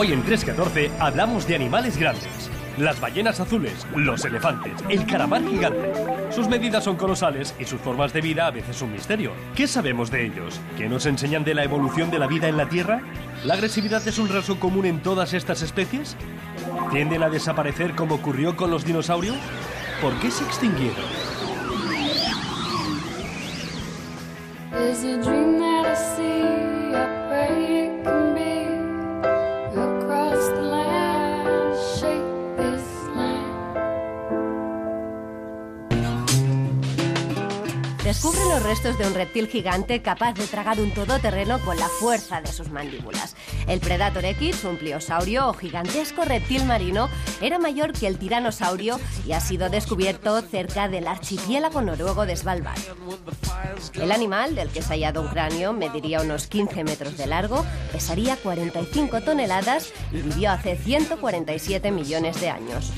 Hoy en 314 hablamos de animales grandes. Las ballenas azules, los elefantes, el calamar gigante. Sus medidas son colosales y sus formas de vida a veces un misterio. ¿Qué sabemos de ellos? ¿Qué nos enseñan de la evolución de la vida en la Tierra? ¿La agresividad es un rasgo común en todas estas especies? ¿Tienden a desaparecer como ocurrió con los dinosaurios? ¿Por qué se extinguieron? Descubre los restos de un reptil gigante capaz de tragar un todoterreno con la fuerza de sus mandíbulas. El Predator X, un pliosaurio o gigantesco reptil marino, era mayor que el tiranosaurio y ha sido descubierto cerca del archipiélago noruego de Svalbard. El animal, del que se ha hallado un cráneo, mediría unos 15 metros de largo, pesaría 45 toneladas y vivió hace 147 millones de años.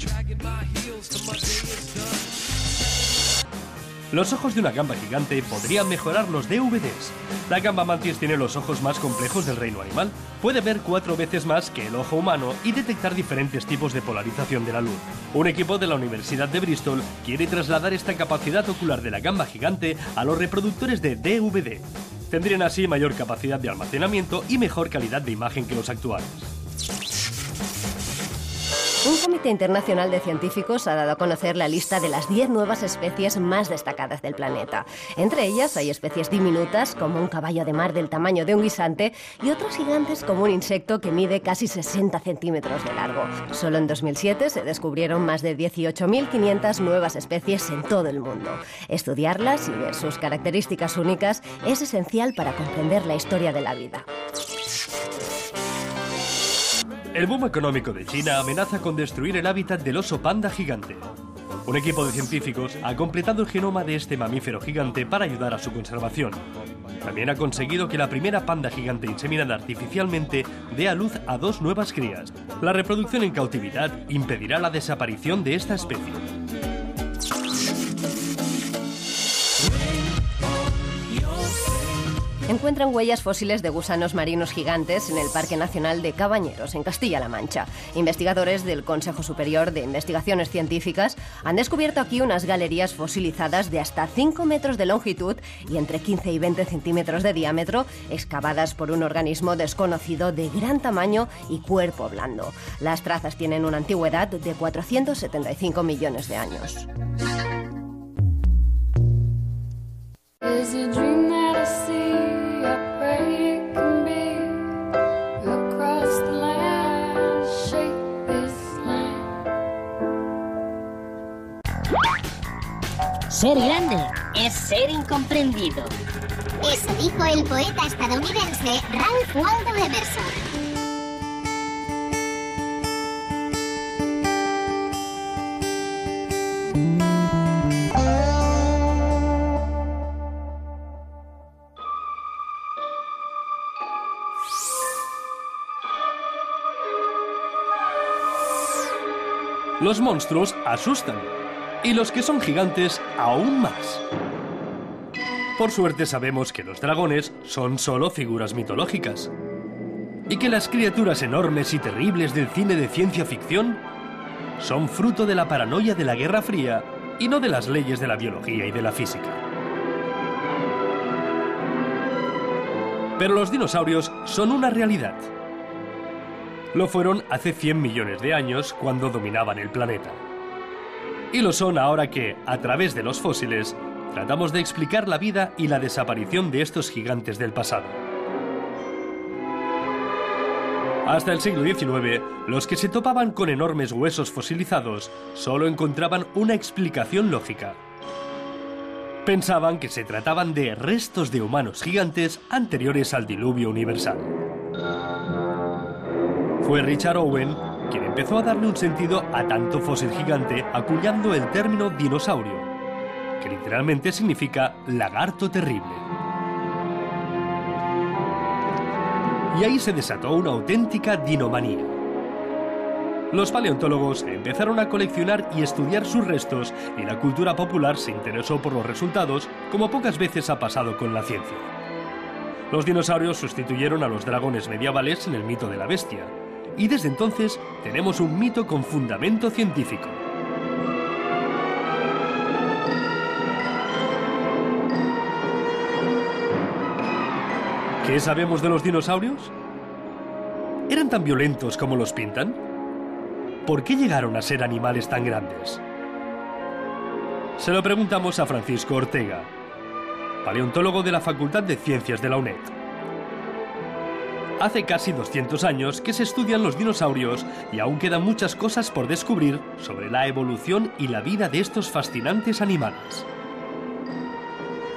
Los ojos de una gamba gigante podrían mejorar los DVDs. La gamba mantis tiene los ojos más complejos del reino animal. Puede ver 4 veces más que el ojo humano y detectar diferentes tipos de polarización de la luz. Un equipo de la Universidad de Bristol quiere trasladar esta capacidad ocular de la gamba gigante a los reproductores de DVD. Tendrían así mayor capacidad de almacenamiento y mejor calidad de imagen que los actuales. Un comité internacional de científicos ha dado a conocer la lista de las 10 nuevas especies más destacadas del planeta. Entre ellas hay especies diminutas, como un caballo de mar del tamaño de un guisante, y otros gigantes como un insecto que mide casi 60 centímetros de largo. Solo en 2007 se descubrieron más de 18.500 nuevas especies en todo el mundo. Estudiarlas y ver sus características únicas es esencial para comprender la historia de la vida. El boom económico de China amenaza con destruir el hábitat del oso panda gigante. Un equipo de científicos ha completado el genoma de este mamífero gigante para ayudar a su conservación. También ha conseguido que la primera panda gigante inseminada artificialmente dé a luz a 2 nuevas crías. La reproducción en cautividad impedirá la desaparición de esta especie. Encuentran huellas fósiles de gusanos marinos gigantes en el Parque Nacional de Cabañeros, en Castilla-La Mancha. Investigadores del Consejo Superior de Investigaciones Científicas han descubierto aquí unas galerías fosilizadas de hasta 5 metros de longitud y entre 15 y 20 centímetros de diámetro, excavadas por un organismo desconocido de gran tamaño y cuerpo blando. Las trazas tienen una antigüedad de 475 millones de años. Ser grande es ser incomprendido. Eso dijo el poeta estadounidense Ralph Waldo Emerson. Los monstruos asustan. Y los que son gigantes, aún más. Por suerte sabemos que los dragones son solo figuras mitológicas. Y que las criaturas enormes y terribles del cine de ciencia ficción son fruto de la paranoia de la Guerra Fría y no de las leyes de la biología y de la física. Pero los dinosaurios son una realidad. Lo fueron hace 100 millones de años cuando dominaban el planeta. Y lo son ahora que, a través de los fósiles, tratamos de explicar la vida y la desaparición de estos gigantes del pasado. Hasta el siglo XIX, los que se topaban con enormes huesos fosilizados solo encontraban una explicación lógica. Pensaban que se trataban de restos de humanos gigantes anteriores al diluvio universal. Fue Richard Owen quien empezó a darle un sentido a tanto fósil gigante acuñando el término dinosaurio, que literalmente significa lagarto terrible. Y ahí se desató una auténtica dinomanía. Los paleontólogos empezaron a coleccionar y estudiar sus restos y la cultura popular se interesó por los resultados, como pocas veces ha pasado con la ciencia. Los dinosaurios sustituyeron a los dragones medievales en el mito de la bestia, y desde entonces tenemos un mito con fundamento científico. ¿Qué sabemos de los dinosaurios? ¿Eran tan violentos como los pintan? ¿Por qué llegaron a ser animales tan grandes? Se lo preguntamos a Francisco Ortega, paleontólogo de la Facultad de Ciencias de la UNED. Hace casi 200 años que se estudian los dinosaurios y aún quedan muchas cosas por descubrir sobre la evolución y la vida de estos fascinantes animales.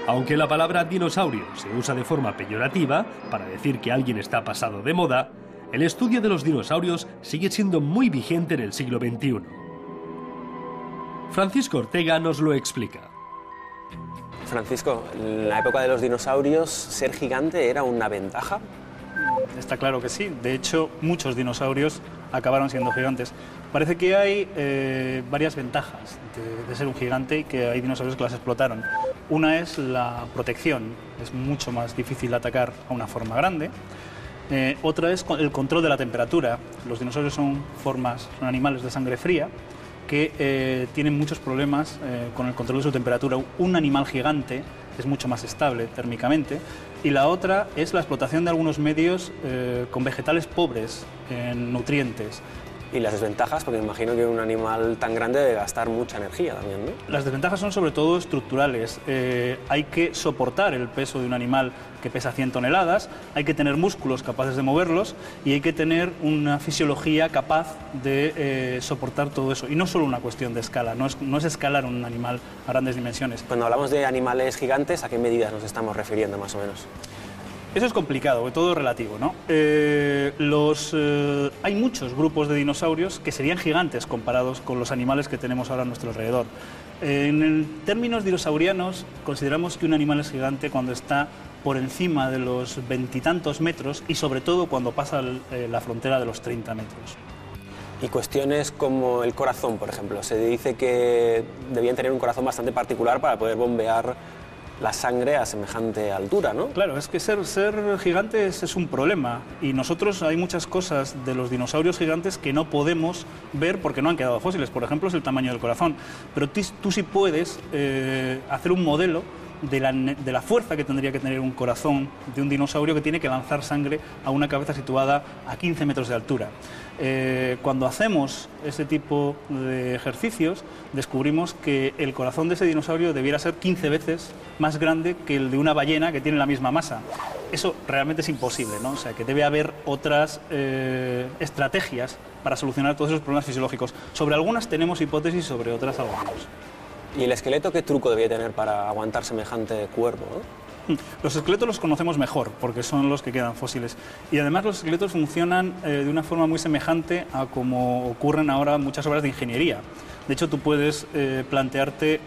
Aunque la palabra dinosaurio se usa de forma peyorativa para decir que alguien está pasado de moda, el estudio de los dinosaurios sigue siendo muy vigente en el siglo XXI. Francisco Ortega nos lo explica. Francisco, en la época de los dinosaurios, ser gigante era una ventaja. Está claro que sí. De hecho, muchos dinosaurios acabaron siendo gigantes. Parece que hay varias ventajas de ser un gigante y que hay dinosaurios que las explotaron. Una es la protección. Es mucho más difícil atacar a una forma grande. Otra es el control de la temperatura. Los dinosaurios son animales de sangre fría que tienen muchos problemas con el control de su temperatura. Un animal gigante es mucho más estable térmicamente. Y la otra es la explotación de algunos medios con vegetales pobres en nutrientes. Y las desventajas, porque me imagino que un animal tan grande debe gastar mucha energía también, ¿no? Las desventajas son sobre todo estructurales. Hay que soportar el peso de un animal que pesa 100 toneladas, hay que tener músculos capaces de moverlos y hay que tener una fisiología capaz de soportar todo eso. Y no solo una cuestión de escala, no es escalar un animal a grandes dimensiones. Cuando hablamos de animales gigantes, ¿a qué medidas nos estamos refiriendo más o menos? Eso es complicado, porque todo es relativo, ¿no? Hay muchos grupos de dinosaurios que serían gigantes comparados con los animales que tenemos ahora a nuestro alrededor. En términos dinosaurianos, consideramos que un animal es gigante cuando está por encima de los 20 y tantos metros y sobre todo cuando pasa la frontera de los 30 metros. Y cuestiones como el corazón, por ejemplo. Se dice que debían tener un corazón bastante particular para poder bombear la sangre a semejante altura, ¿no? Claro, es que ser gigantes es un problema y nosotros hay muchas cosas de los dinosaurios gigantes que no podemos ver porque no han quedado fósiles. Por ejemplo, es el tamaño del corazón. Pero tú sí puedes hacer un modelo de la fuerza que tendría que tener un corazón de un dinosaurio que tiene que lanzar sangre a una cabeza situada a 15 metros de altura. Cuando hacemos ese tipo de ejercicios, descubrimos que el corazón de ese dinosaurio debiera ser 15 veces más grande que el de una ballena que tiene la misma masa. Eso realmente es imposible, ¿no? O sea, que debe haber otras estrategias para solucionar todos esos problemas fisiológicos. Sobre algunas tenemos hipótesis, sobre otras algo menos. ¿Y el esqueleto qué truco debía tener para aguantar semejante cuerpo, ¿no? Los esqueletos los conocemos mejor porque son los que quedan fósiles y además los esqueletos funcionan de una forma muy semejante a como ocurren ahora muchas obras de ingeniería. De hecho, tú puedes plantearte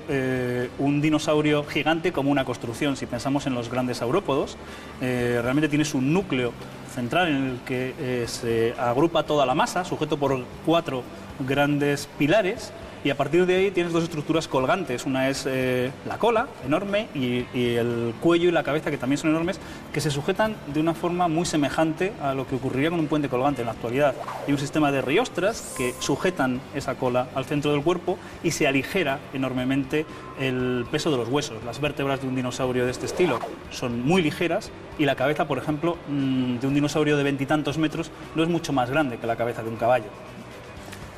un dinosaurio gigante como una construcción. Si pensamos en los grandes saurópodos, realmente tienes un núcleo central en el que se agrupa toda la masa, sujeto por 4 grandes pilares. Y a partir de ahí tienes 2 estructuras colgantes. Una es la cola, enorme, y el cuello y la cabeza, que también son enormes, que se sujetan de una forma muy semejante a lo que ocurriría con un puente colgante en la actualidad. Hay un sistema de riostras que sujetan esa cola al centro del cuerpo y se aligera enormemente el peso de los huesos. Las vértebras de un dinosaurio de este estilo son muy ligeras y la cabeza, por ejemplo, de un dinosaurio de 20 y tantos metros no es mucho más grande que la cabeza de un caballo.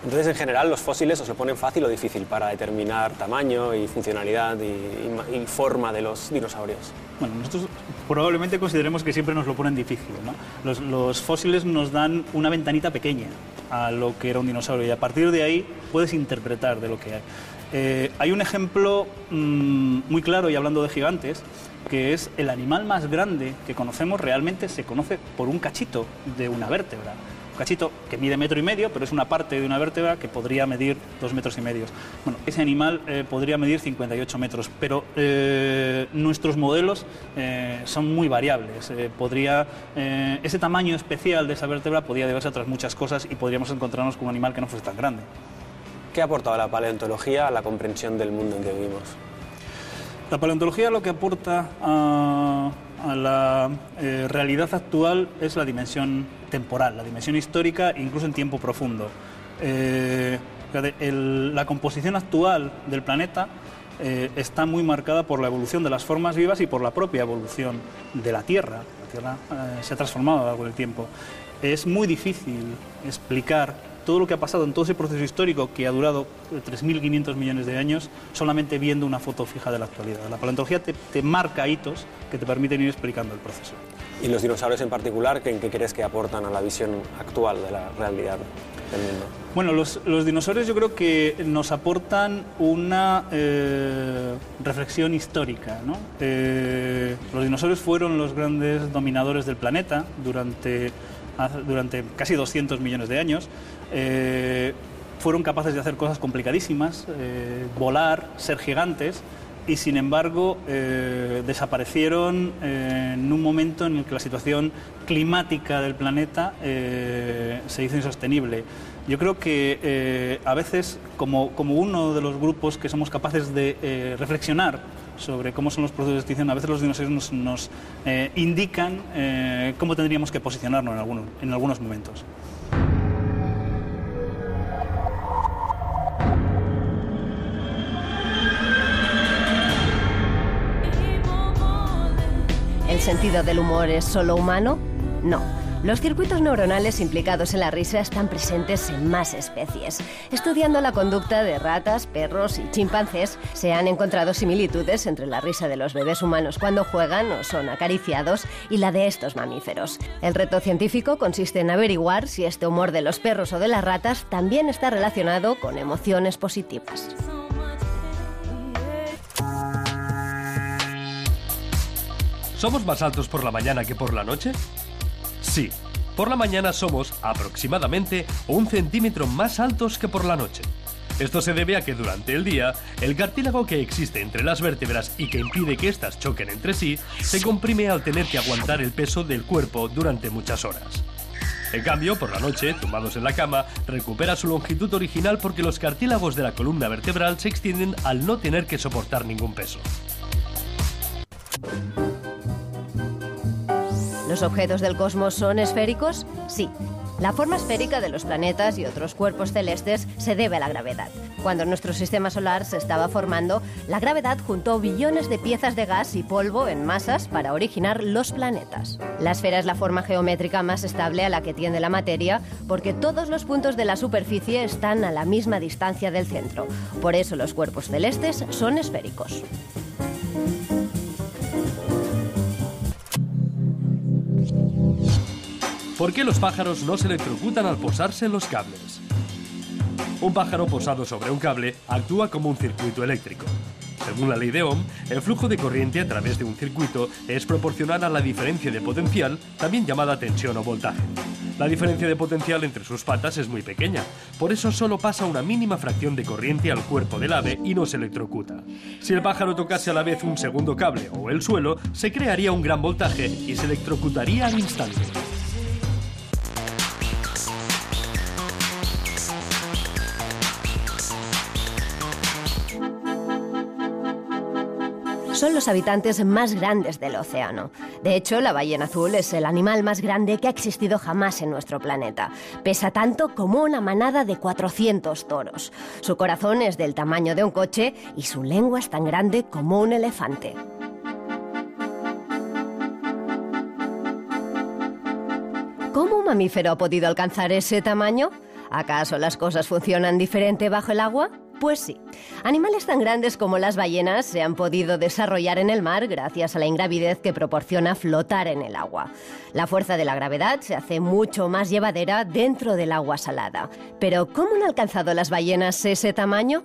Entonces, en general, los fósiles os lo ponen fácil o difícil para determinar tamaño y funcionalidad y forma de los dinosaurios. Bueno, nosotros probablemente consideremos que siempre nos lo ponen difícil, ¿no? Los fósiles nos dan una ventanita pequeña a lo que era un dinosaurio y a partir de ahí puedes interpretar de lo que hay. Hay un ejemplo muy claro, y hablando de gigantes, que es el animal más grande que conocemos. Realmente se conoce por un cachito de una vértebra. Cachito que mide 1,5 metros, pero es una parte de una vértebra que podría medir 2,5 metros. Bueno, ese animal podría medir 58 metros, pero nuestros modelos son muy variables. Ese tamaño especial de esa vértebra podría deberse a otras muchas cosas y podríamos encontrarnos con un animal que no fuese tan grande. ¿Qué ha aportado la paleontología a la comprensión del mundo en que vivimos? La paleontología lo que aporta a La realidad actual es la dimensión temporal, la dimensión histórica, incluso en tiempo profundo. La composición actual del planeta está muy marcada por la evolución de las formas vivas y por la propia evolución de la Tierra. La Tierra se ha transformado a lo largo del tiempo. Es muy difícil explicar todo lo que ha pasado en todo ese proceso histórico que ha durado 3.500 millones de años solamente viendo una foto fija de la actualidad. La paleontología te marca hitos que te permiten ir explicando el proceso. ¿Y los dinosaurios en particular, en qué crees que aportan a la visión actual de la realidad del mundo? Bueno, los dinosaurios yo creo que nos aportan una reflexión histórica, ¿no? Los dinosaurios fueron los grandes dominadores del planeta durante casi 200 millones de años. Fueron capaces de hacer cosas complicadísimas, volar, ser gigantes, y sin embargo desaparecieron en un momento en el que la situación climática del planeta se hizo insostenible. Yo creo que a veces, como uno de los grupos que somos capaces de reflexionar sobre cómo son los procesos de extinción, a veces los dinosaurios nos indican cómo tendríamos que posicionarnos en algunos momentos. ¿El sentido del humor es solo humano? No. Los circuitos neuronales implicados en la risa están presentes en más especies. Estudiando la conducta de ratas, perros y chimpancés, se han encontrado similitudes entre la risa de los bebés humanos cuando juegan o son acariciados y la de estos mamíferos. El reto científico consiste en averiguar si este humor de los perros o de las ratas también está relacionado con emociones positivas. ¿Somos más altos por la mañana que por la noche? Sí, por la mañana somos aproximadamente 1 centímetro más altos que por la noche. Esto se debe a que durante el día, el cartílago que existe entre las vértebras y que impide que éstas choquen entre sí, se comprime al tener que aguantar el peso del cuerpo durante muchas horas. En cambio, por la noche, tumbados en la cama, recupera su longitud original porque los cartílagos de la columna vertebral se extienden al no tener que soportar ningún peso. ¿Los objetos del cosmos son esféricos? Sí. La forma esférica de los planetas y otros cuerpos celestes se debe a la gravedad. Cuando nuestro sistema solar se estaba formando, la gravedad juntó billones de piezas de gas y polvo en masas para originar los planetas. La esfera es la forma geométrica más estable a la que tiende la materia porque todos los puntos de la superficie están a la misma distancia del centro. Por eso los cuerpos celestes son esféricos. ¿Por qué los pájaros no se electrocutan al posarse en los cables? Un pájaro posado sobre un cable actúa como un circuito eléctrico. Según la ley de Ohm, el flujo de corriente a través de un circuito es proporcional a la diferencia de potencial, también llamada tensión o voltaje. La diferencia de potencial entre sus patas es muy pequeña, por eso solo pasa una mínima fracción de corriente al cuerpo del ave y no se electrocuta. Si el pájaro tocase a la vez un segundo cable o el suelo, se crearía un gran voltaje y se electrocutaría al instante. Son los habitantes más grandes del océano. De hecho, la ballena azul es el animal más grande que ha existido jamás en nuestro planeta. Pesa tanto como una manada de 400 toros. Su corazón es del tamaño de un coche y su lengua es tan grande como un elefante. ¿Cómo un mamífero ha podido alcanzar ese tamaño? ¿Acaso las cosas funcionan diferente bajo el agua? Pues sí. Animales tan grandes como las ballenas se han podido desarrollar en el mar gracias a la ingravidez que proporciona flotar en el agua. La fuerza de la gravedad se hace mucho más llevadera dentro del agua salada. Pero ¿cómo han alcanzado las ballenas ese tamaño?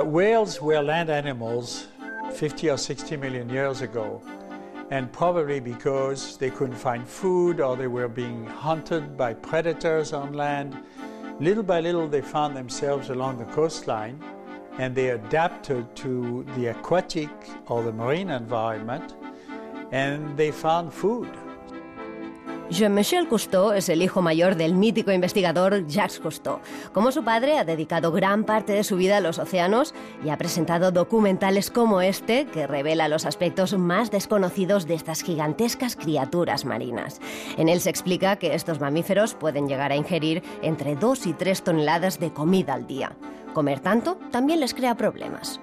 Whales were land animals 50 or 60 million years ago. And probably because they couldn't find food or they were being hunted by predators on land. Little by little, they found themselves along the coastline and they adapted to the aquatic or the marine environment and they found food. Jean-Michel Cousteau es el hijo mayor del mítico investigador Jacques Cousteau. Como su padre, ha dedicado gran parte de su vida a los océanos y ha presentado documentales como este, que revela los aspectos más desconocidos de estas gigantescas criaturas marinas. En él se explica que estos mamíferos pueden llegar a ingerir entre 2 y 3 toneladas de comida al día. Comer tanto también les crea problemas.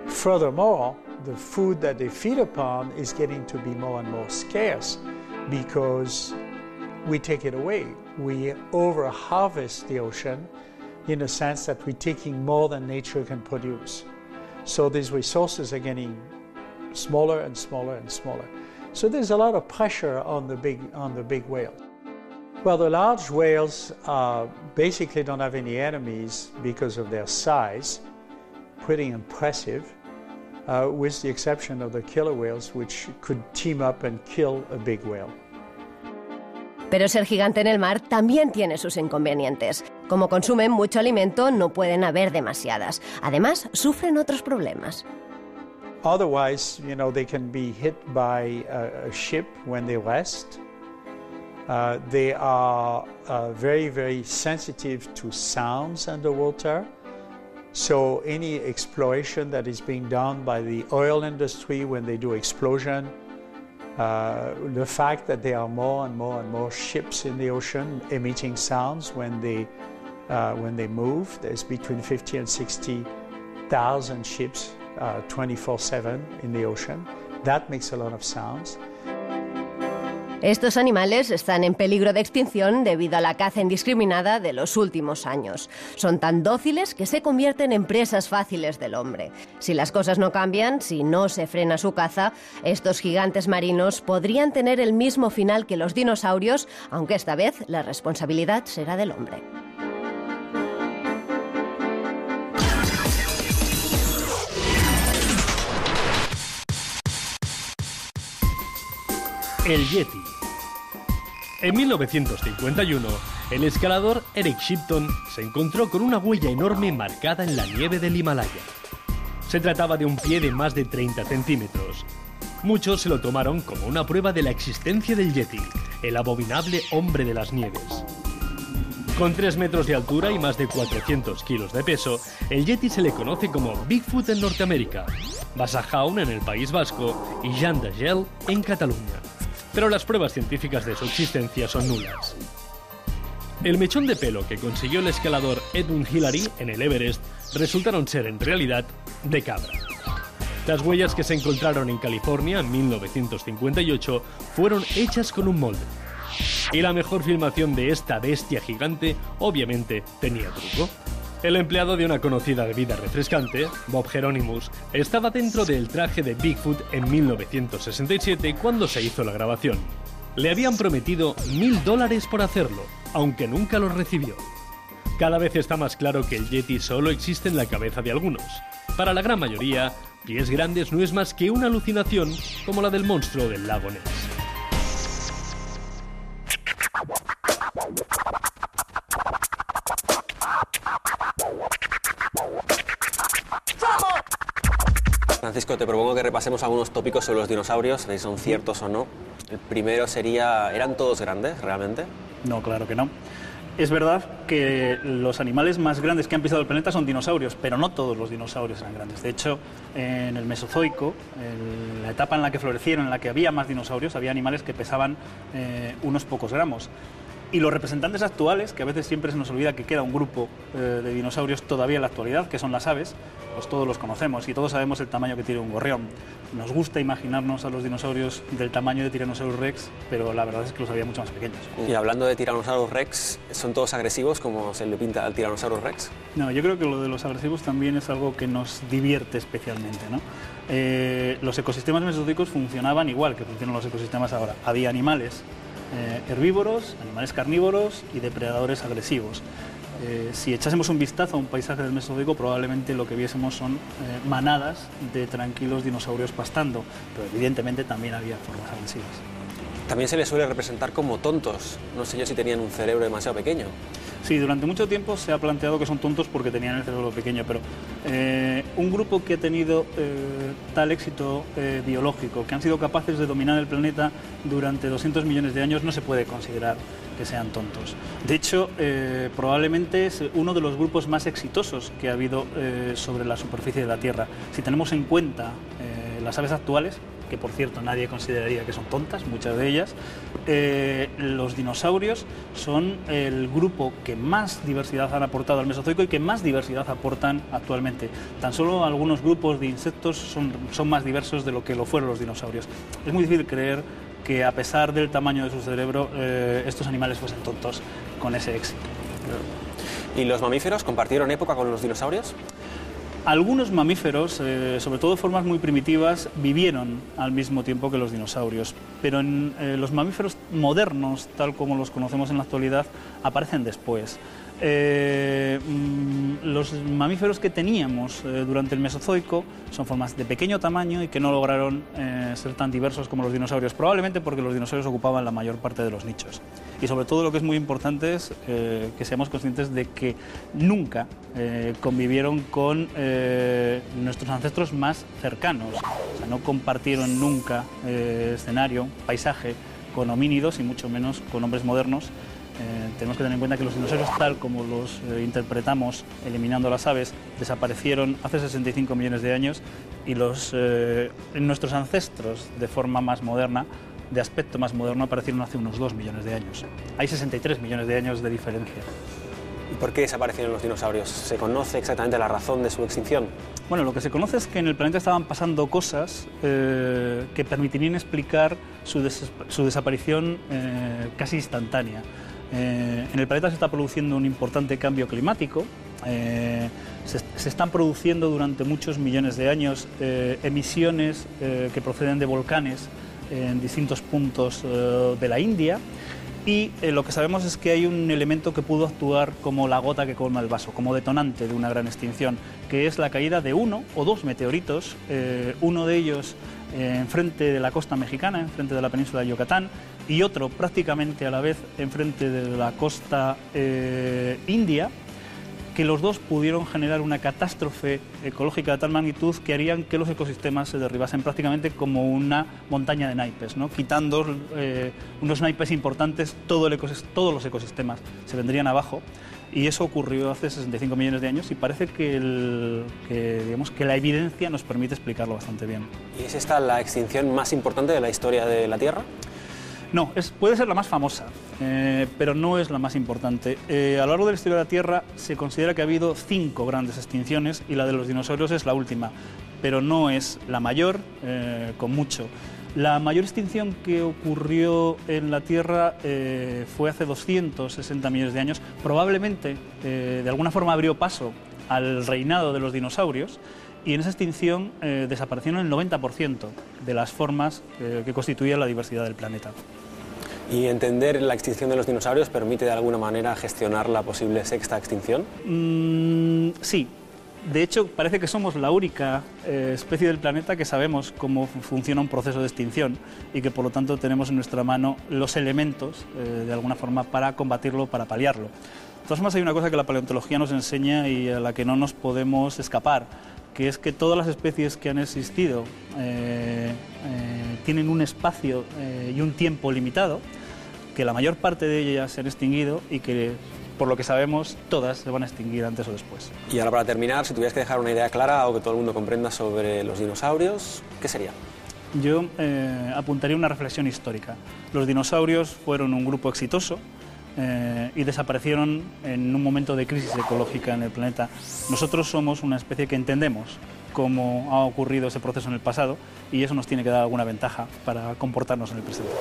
Furthermore, the food that they feed upon is getting to be more and more scarce because we take it away. We over-harvest the ocean in a sense that we're taking more than nature can produce. So these resources are getting smaller and smaller and smaller. So there's a lot of pressure on the big whale. Well, the large whales basically don't have any enemies because of their size, pretty impressive. With the exception of the killer whales, which could team up and kill a big whale. Pero ser gigante en el mar también tiene sus inconvenientes. Como consumen mucho alimento, no pueden haber demasiadas. Además, sufren otros problemas. Otherwise, they can be hit by a ship when they rest. They are very, very sensitive to sounds underwater. So any exploration that is being done by the oil industry when they do explosion, the fact that there are more and more and more ships in the ocean emitting sounds when they move, there's between 50 and 60,000 ships 24/7 in the ocean. That makes a lot of sounds. Estos animales están en peligro de extinción debido a la caza indiscriminada de los últimos años. Son tan dóciles que se convierten en presas fáciles del hombre. Si las cosas no cambian, si no se frena su caza, estos gigantes marinos podrían tener el mismo final que los dinosaurios, aunque esta vez la responsabilidad será del hombre. El Yeti. En 1951, el escalador Eric Shipton se encontró con una huella enorme marcada en la nieve del Himalaya. Se trataba de un pie de más de 30 centímetros. Muchos se lo tomaron como una prueba de la existencia del Yeti, el abominable hombre de las nieves. Con 3 metros de altura y más de 400 kilos de peso, el Yeti se le conoce como Bigfoot en Norteamérica, Basajaun en el País Vasco y Jean Dagel en Cataluña. Pero las pruebas científicas de su existencia son nulas. El mechón de pelo que consiguió el escalador Edmund Hillary en el Everest resultaron ser en realidad de cabra. Las huellas que se encontraron en California en 1958 fueron hechas con un molde. Y la mejor filmación de esta bestia gigante obviamente tenía truco. El empleado de una conocida bebida refrescante, Bob Hieronymus, estaba dentro del traje de Bigfoot en 1967 cuando se hizo la grabación. Le habían prometido $1000 por hacerlo, aunque nunca lo recibió. Cada vez está más claro que el Yeti solo existe en la cabeza de algunos. Para la gran mayoría, pies grandes no es más que una alucinación como la del monstruo del lago Ness. Francisco, te propongo que repasemos algunos tópicos sobre los dinosaurios, si son ciertos o no. El primero sería, ¿eran todos grandes realmente? No, claro que no. Es verdad que los animales más grandes que han pisado el planeta son dinosaurios, pero no todos los dinosaurios eran grandes. De hecho, en el Mesozoico, en la etapa en la que florecieron, en la que había más dinosaurios, había animales que pesaban unos pocos gramos. Y los representantes actuales, que a veces siempre se nos olvida que queda un grupo de dinosaurios todavía en la actualidad, que son las aves, pues todos los conocemos y todos sabemos el tamaño que tiene un gorrión. Nos gusta imaginarnos a los dinosaurios del tamaño de Tyrannosaurus Rex, pero la verdad es que los había mucho más pequeños. Y hablando de Tyrannosaurus Rex, ¿son todos agresivos como se le pinta al Tyrannosaurus Rex? No, yo creo que lo de los agresivos también es algo que nos divierte especialmente, ¿no? Los ecosistemas mesozoicos funcionaban igual que funcionan los ecosistemas ahora. Había animales herbívoros, animales carnívoros y depredadores agresivos. Si echásemos un vistazo a un paisaje del Mesozoico, probablemente lo que viésemos son manadas de tranquilos dinosaurios pastando, pero evidentemente también había formas agresivas. También se les suele representar como tontos. No sé yo si tenían un cerebro demasiado pequeño. Sí, durante mucho tiempo se ha planteado que son tontos porque tenían el cerebro pequeño, pero un grupo que ha tenido tal éxito biológico, que han sido capaces de dominar el planeta durante 200 millones de años, no se puede considerar que sean tontos. De hecho, probablemente es uno de los grupos más exitosos que ha habido sobre la superficie de la Tierra. Si tenemos en cuenta las aves actuales, que por cierto nadie consideraría que son tontas, muchas de ellas, los dinosaurios son el grupo que más diversidad han aportado al Mesozoico y que más diversidad aportan actualmente. Tan solo algunos grupos de insectos son más diversos de lo que lo fueron los dinosaurios. Es muy difícil creer que a pesar del tamaño de su cerebro, estos animales fuesen tontos con ese éxito. ¿Y los mamíferos compartieron época con los dinosaurios? Algunos mamíferos, sobre todo de formas muy primitivas, vivieron al mismo tiempo que los dinosaurios, pero los mamíferos modernos, tal como los conocemos en la actualidad, aparecen después. Los mamíferos que teníamos durante el Mesozoico son formas de pequeño tamaño y que no lograron ser tan diversos como los dinosaurios, probablemente porque los dinosaurios ocupaban la mayor parte de los nichos. Y sobre todo lo que es muy importante es que seamos conscientes de que nunca convivieron con nuestros ancestros más cercanos, o sea, no compartieron nunca escenario, paisaje con homínidos y mucho menos con hombres modernos. Tenemos que tener en cuenta que los dinosaurios, tal como los interpretamos eliminando las aves, desaparecieron hace 65 millones de años y nuestros ancestros de forma más moderna, de aspecto más moderno, aparecieron hace unos 2 millones de años. Hay 63 millones de años de diferencia. ¿Y por qué desaparecieron los dinosaurios? ¿Se conoce exactamente la razón de su extinción? Bueno, lo que se conoce es que en el planeta estaban pasando cosas que permitirían explicar su desaparición casi instantánea. En el planeta se está produciendo un importante cambio climático, se están produciendo durante muchos millones de años emisiones que proceden de volcanes en distintos puntos de la India, y lo que sabemos es que hay un elemento que pudo actuar como la gota que colma el vaso, como detonante de una gran extinción, que es la caída de 1 o 2 meteoritos, uno de ellos enfrente de la costa mexicana, enfrente de la península de Yucatán, y otro prácticamente a la vez enfrente de la costa india, que los dos pudieron generar una catástrofe ecológica de tal magnitud que harían que los ecosistemas se derribasen prácticamente como una montaña de naipes, ¿no? Quitando unos naipes importantes, todos los ecosistemas se vendrían abajo, y eso ocurrió hace 65 millones de años y parece que la evidencia nos permite explicarlo bastante bien. ¿Y es esta la extinción más importante de la historia de la Tierra? No, puede ser la más famosa, pero no es la más importante. A lo largo de la historia de la Tierra se considera que ha habido 5 grandes extinciones y la de los dinosaurios es la última, pero no es la mayor, con mucho. La mayor extinción que ocurrió en la Tierra fue hace 260 millones de años. Probablemente, de alguna forma, abrió paso al reinado de los dinosaurios, y en esa extinción desaparecieron el 90% de las formas que constituían la diversidad del planeta. ¿Y entender la extinción de los dinosaurios permite de alguna manera gestionar la posible 6ª extinción? Sí. De hecho, parece que somos la única especie del planeta que sabemos cómo funciona un proceso de extinción y que por lo tanto tenemos en nuestra mano los elementos, de alguna forma, para combatirlo, para paliarlo. De todas formas, hay una cosa que la paleontología nos enseña y a la que no nos podemos escapar, que es que todas las especies que han existido tienen un espacio y un tiempo limitado, que la mayor parte de ellas se han extinguido y que, por lo que sabemos, todas se van a extinguir antes o después. Y ahora, para terminar, si tuvieras que dejar una idea clara o que todo el mundo comprenda sobre los dinosaurios, ¿qué sería? Yo apuntaría una reflexión histórica. Los dinosaurios fueron un grupo exitoso, y desaparecieron en un momento de crisis ecológica en el planeta. Nosotros somos una especie que entendemos cómo ha ocurrido ese proceso en el pasado y eso nos tiene que dar alguna ventaja para comportarnos en el presente.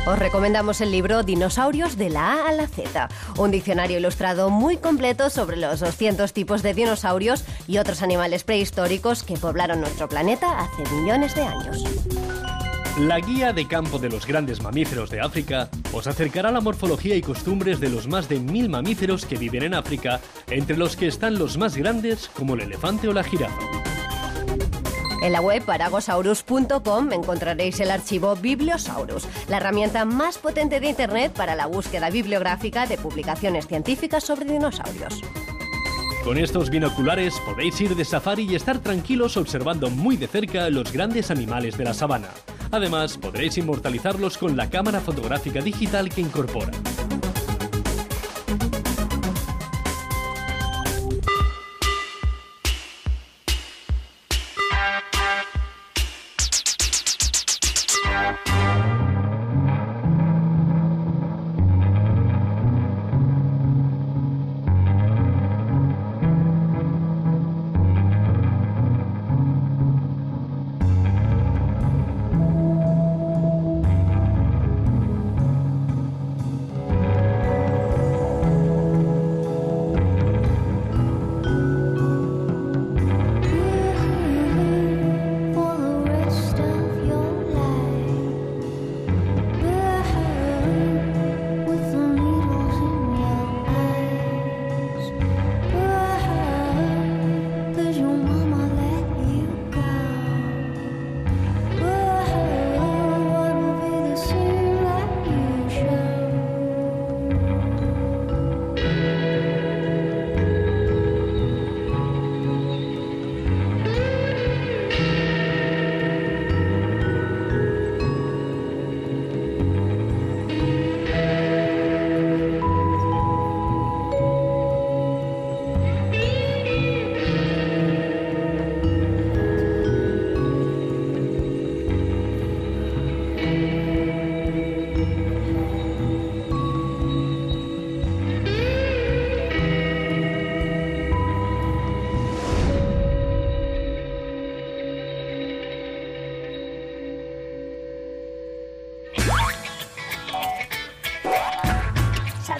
Os recomendamos el libro Dinosaurios de la A a la Z, un diccionario ilustrado muy completo sobre los 200 tipos de dinosaurios y otros animales prehistóricos que poblaron nuestro planeta hace millones de años. La guía de campo de los grandes mamíferos de África os acercará a la morfología y costumbres de los más de 1000 mamíferos que viven en África, entre los que están los más grandes como el elefante o la jirafa. En la web paragosaurus.com encontraréis el archivo Bibliosaurus, la herramienta más potente de Internet para la búsqueda bibliográfica de publicaciones científicas sobre dinosaurios. Con estos binoculares podéis ir de safari y estar tranquilos observando muy de cerca los grandes animales de la sabana. Además, podréis inmortalizarlos con la cámara fotográfica digital que incorpora.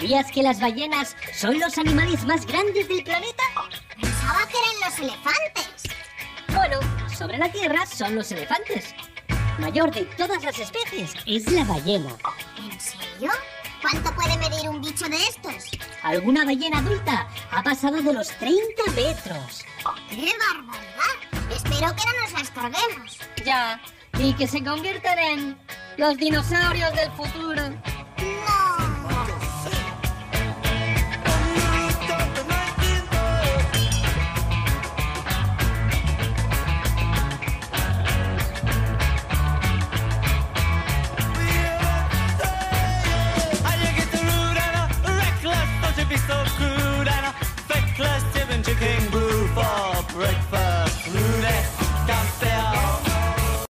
¿Sabías que las ballenas son los animales más grandes del planeta? Pensaba que eran los elefantes. Bueno, sobre la Tierra son los elefantes. Mayor de todas las especies es la ballena. ¿En serio? ¿Cuánto puede medir un bicho de estos? Alguna ballena adulta ha pasado de los 30 metros. ¡Qué barbaridad! Espero que no nos las carguemos. Ya, y que se conviertan en los dinosaurios del futuro. No